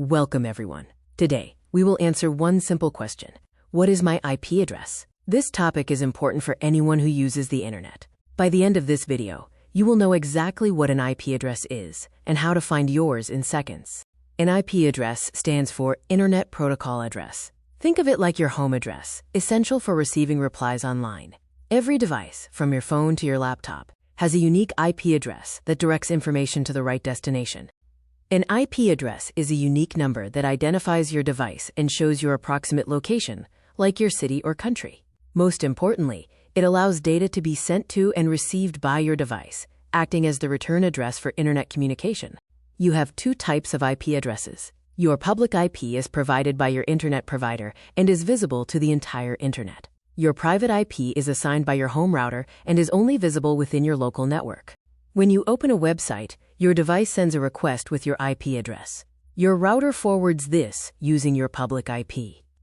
Welcome everyone. Today, we will answer one simple question. What is my IP address? This topic is important for anyone who uses the internet. By the end of this video, you will know exactly what an IP address is and how to find yours in seconds. An IP address stands for Internet Protocol Address. Think of it like your home address, essential for receiving replies online. Every device, from your phone to your laptop, has a unique IP address that directs information to the right destination. An IP address is a unique number that identifies your device and shows your approximate location, like your city or country. Most importantly, it allows data to be sent to and received by your device, acting as the return address for internet communication. You have two types of IP addresses. Your public IP is provided by your internet provider and is visible to the entire internet. Your private IP is assigned by your home router and is only visible within your local network. When you open a website, your device sends a request with your IP address. Your router forwards this using your public IP.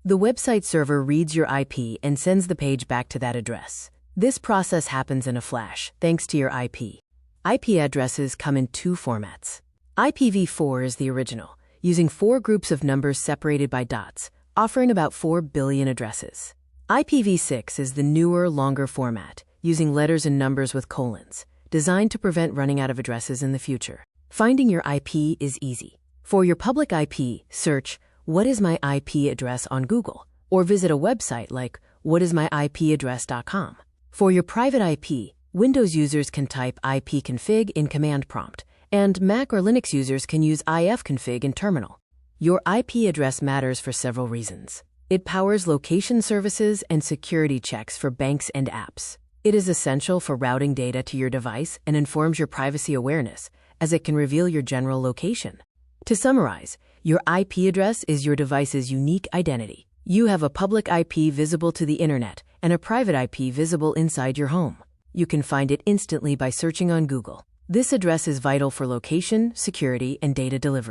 The website server reads your IP and sends the page back to that address. This process happens in a flash, thanks to your IP. IP addresses come in two formats. IPv4 is the original, using 4 groups of numbers separated by dots, offering about 4 billion addresses. IPv6 is the newer, longer format, using letters and numbers with colons, designed to prevent running out of addresses in the future. Finding your IP is easy. For your public IP, search "What is my IP address" on Google, or visit a website like whatismyipaddress.com. For your private IP, Windows users can type ipconfig in command prompt, and Mac or Linux users can use ifconfig in terminal. Your IP address matters for several reasons. It powers location services and security checks for banks and apps. It is essential for routing data to your device and informs your privacy awareness, as it can reveal your general location. To summarize, your IP address is your device's unique identity. You have a public IP visible to the internet and a private IP visible inside your home. You can find it instantly by searching on Google. This address is vital for location, security, and data delivery.